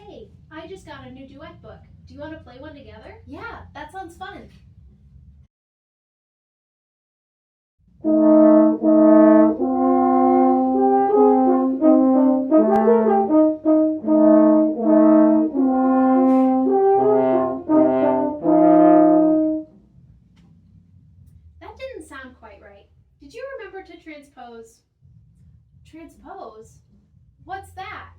Hey, I just got a new duet book. Do you want to play one together? Yeah, that sounds fun. That didn't sound quite right. Did you remember to transpose? Transpose? What's that?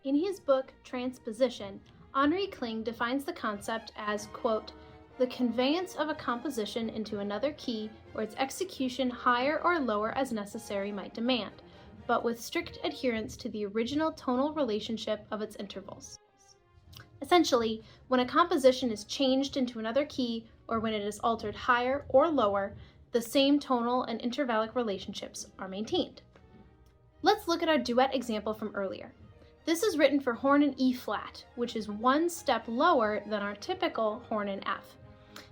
In his book, Transposition, Henri Kling defines the concept as, quote, the conveyance of a composition into another key or its execution higher or lower as necessary might demand, but with strict adherence to the original tonal relationship of its intervals. Essentially, when a composition is changed into another key or when it is altered higher or lower, the same tonal and intervallic relationships are maintained. Let's look at our duet example from earlier. This is written for horn in E flat, which is one step lower than our typical horn in F.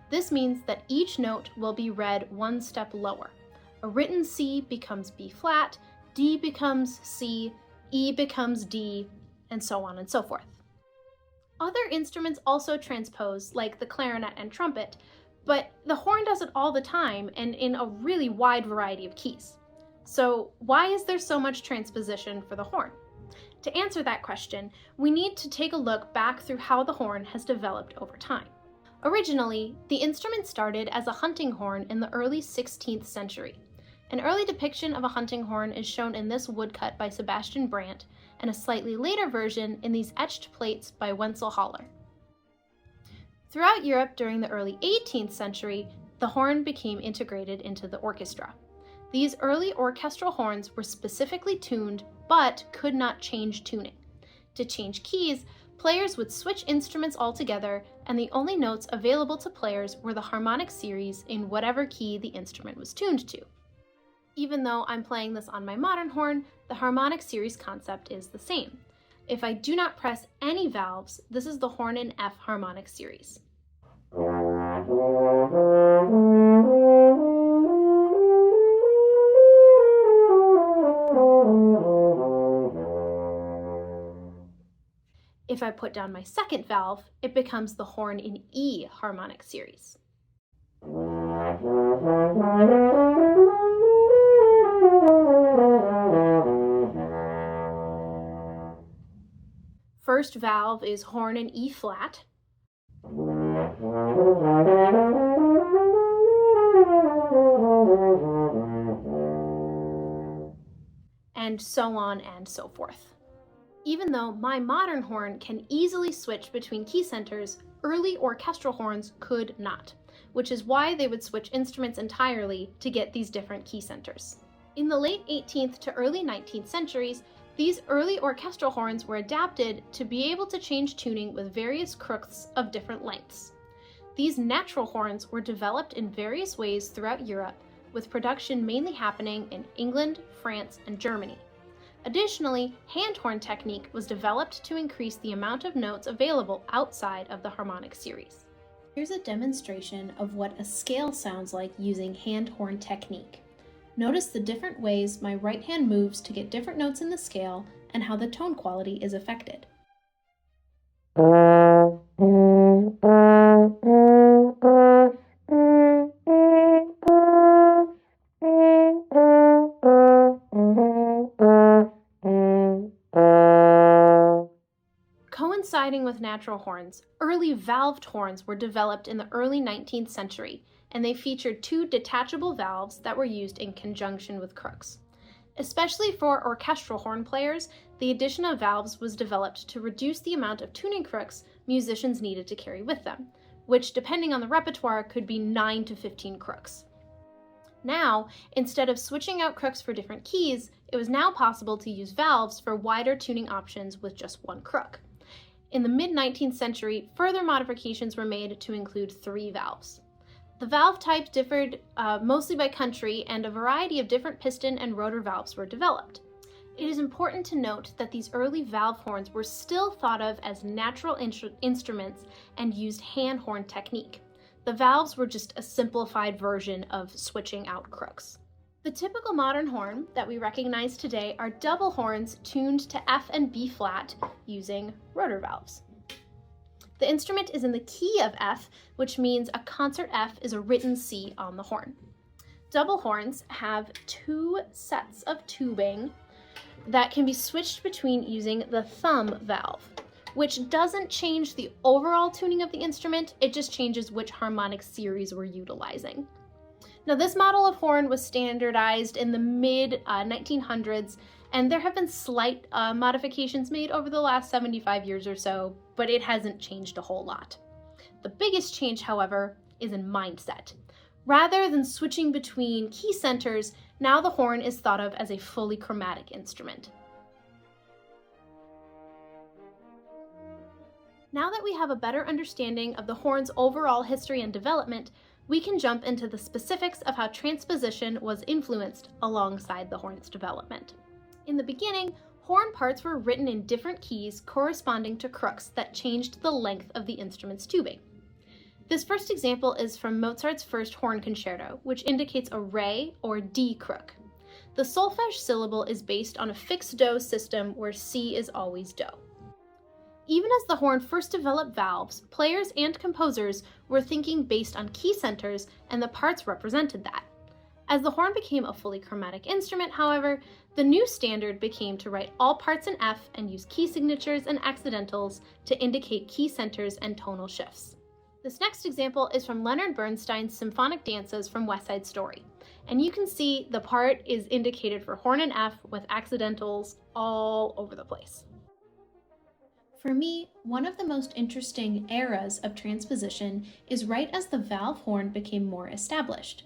This means that each note will be read one step lower. A written C becomes B flat, D becomes C, E becomes D, and so on and so forth. Other instruments also transpose, like the clarinet and trumpet, but the horn does it all the time and in a really wide variety of keys. So why is there so much transposition for the horn? To answer that question, we need to take a look back through how the horn has developed over time. Originally, the instrument started as a hunting horn in the early 16th century. An early depiction of a hunting horn is shown in this woodcut by Sebastian Brandt, and a slightly later version in these etched plates by Wenzel Haller. Throughout Europe during the early 18th century, the horn became integrated into the orchestra. These early orchestral horns were specifically tuned, but could not change tuning. To change keys, players would switch instruments altogether, and the only notes available to players were the harmonic series in whatever key the instrument was tuned to. Even though I'm playing this on my modern horn, the harmonic series concept is the same. If I do not press any valves, this is the horn in F harmonic series. If I put down my second valve, it becomes the horn in E harmonic series. First valve is horn in E flat. And so on and so forth. Even though my modern horn can easily switch between key centers, early orchestral horns could not, which is why they would switch instruments entirely to get these different key centers. In the late 18th to early 19th centuries, these early orchestral horns were adapted to be able to change tuning with various crooks of different lengths. These natural horns were developed in various ways throughout Europe, with production mainly happening in England, France, and Germany. Additionally, hand horn technique was developed to increase the amount of notes available outside of the harmonic series. Here's a demonstration of what a scale sounds like using hand horn technique. Notice the different ways my right hand moves to get different notes in the scale and how the tone quality is affected. Coinciding with natural horns, early valved horns were developed in the early 19th century, and they featured two detachable valves that were used in conjunction with crooks. Especially for orchestral horn players, the addition of valves was developed to reduce the amount of tuning crooks musicians needed to carry with them, which, depending on the repertoire, could be 9 to 15 crooks. Now, instead of switching out crooks for different keys, it was now possible to use valves for wider tuning options with just one crook. In the mid-19th century, further modifications were made to include 3 valves. The valve type differed mostly by country, and a variety of different piston and rotor valves were developed. It is important to note that these early valve horns were still thought of as natural instruments and used hand horn technique. The valves were just a simplified version of switching out crooks. The The typical modern horn that we recognize today are double horns tuned to F and B flat using rotor valves. The instrument is in the key of F, which means a concert F is a written C on the horn. Double horns have two sets of tubing that can be switched between using the thumb valve, which doesn't change the overall tuning of the instrument, it just changes which harmonic series we're utilizing. Now, this model of horn was standardized in the mid-1900s, and there have been slight modifications made over the last 75 years or so, but it hasn't changed a whole lot. The biggest change, however, is in mindset. Rather than switching between key centers, now the horn is thought of as a fully chromatic instrument. Now that we have a better understanding of the horn's overall history and development, we can jump into the specifics of how transposition was influenced alongside the horn's development. In the beginning, horn parts were written in different keys corresponding to crooks that changed the length of the instrument's tubing. This first example is from Mozart's first horn concerto, which indicates a re or D crook. The solfege syllable is based on a fixed do system where C is always do. Even as the horn first developed valves, players and composers were thinking based on key centers, and the parts represented that. As the horn became a fully chromatic instrument, however, the new standard became to write all parts in F and use key signatures and accidentals to indicate key centers and tonal shifts. This next example is from Leonard Bernstein's Symphonic Dances from West Side Story, and you can see the part is indicated for horn and F with accidentals all over the place. For me, one of the most interesting eras of transposition is right as the valve horn became more established.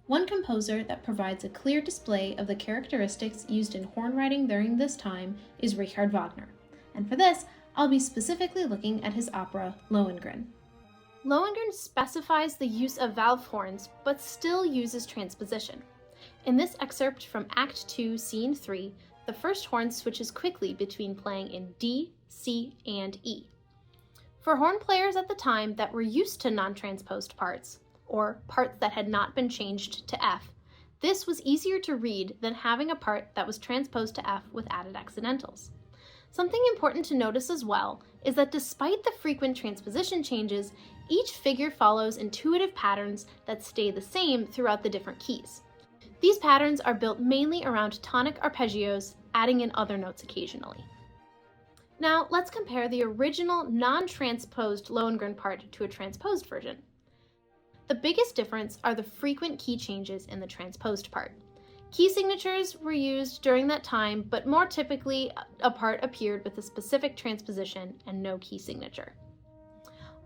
One composer that provides a clear display of the characteristics used in horn writing during this time is Richard Wagner, and for this, I'll be specifically looking at his opera Lohengrin. Lohengrin specifies the use of valve horns, but still uses transposition. In this excerpt from Act 2, Scene 3, the first horn switches quickly between playing in D, C, and E. For horn players at the time that were used to non-transposed parts, or parts that had not been changed to F, this was easier to read than having a part that was transposed to F with added accidentals. Something important to notice as well is that despite the frequent transposition changes, each figure follows intuitive patterns that stay the same throughout the different keys. These patterns are built mainly around tonic arpeggios, adding in other notes occasionally. Now, let's compare the original non-transposed Lohengrin part to a transposed version. The biggest difference are the frequent key changes in the transposed part. Key signatures were used during that time, but more typically, a part appeared with a specific transposition and no key signature.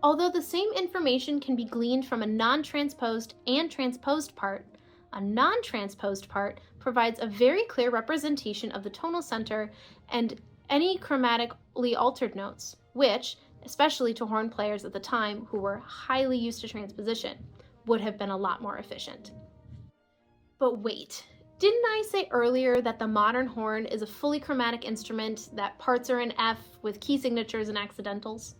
Although the same information can be gleaned from a non-transposed and transposed part, a non-transposed part provides a very clear representation of the tonal center and any chromatically altered notes, which, especially to horn players at the time who were highly used to transposition, would have been a lot more efficient. But wait, didn't I say earlier that the modern horn is a fully chromatic instrument, that parts are in F with key signatures and accidentals?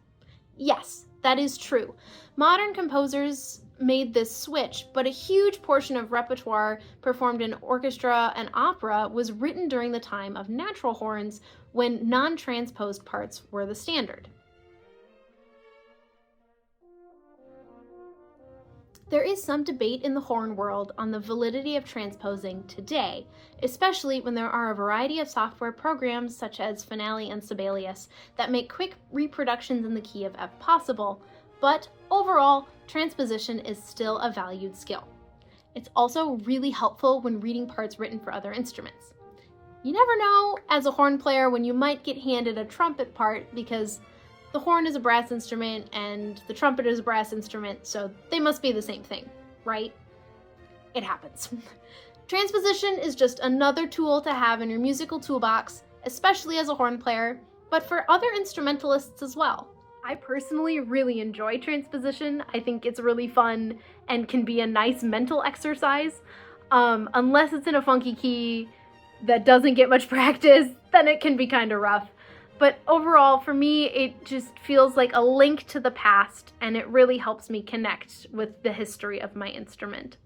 Yes, that is true. Modern composers made this switch, but a huge portion of repertoire performed in orchestra and opera was written during the time of natural horns when non-transposed parts were the standard. There is some debate in the horn world on the validity of transposing today, especially when there are a variety of software programs such as Finale and Sibelius that make quick reproductions in the key of F possible, but overall, transposition is still a valued skill. It's also really helpful when reading parts written for other instruments. You never know, as a horn player, when you might get handed a trumpet part because the horn is a brass instrument and the trumpet is a brass instrument, so they must be the same thing, right? It happens. Transposition is just another tool to have in your musical toolbox, especially as a horn player, but for other instrumentalists as well. I personally really enjoy transposition. I think it's really fun and can be a nice mental exercise. Unless it's in a funky key that doesn't get much practice, then it can be kind of rough. But overall, for me, it just feels like a link to the past, and it really helps me connect with the history of my instrument.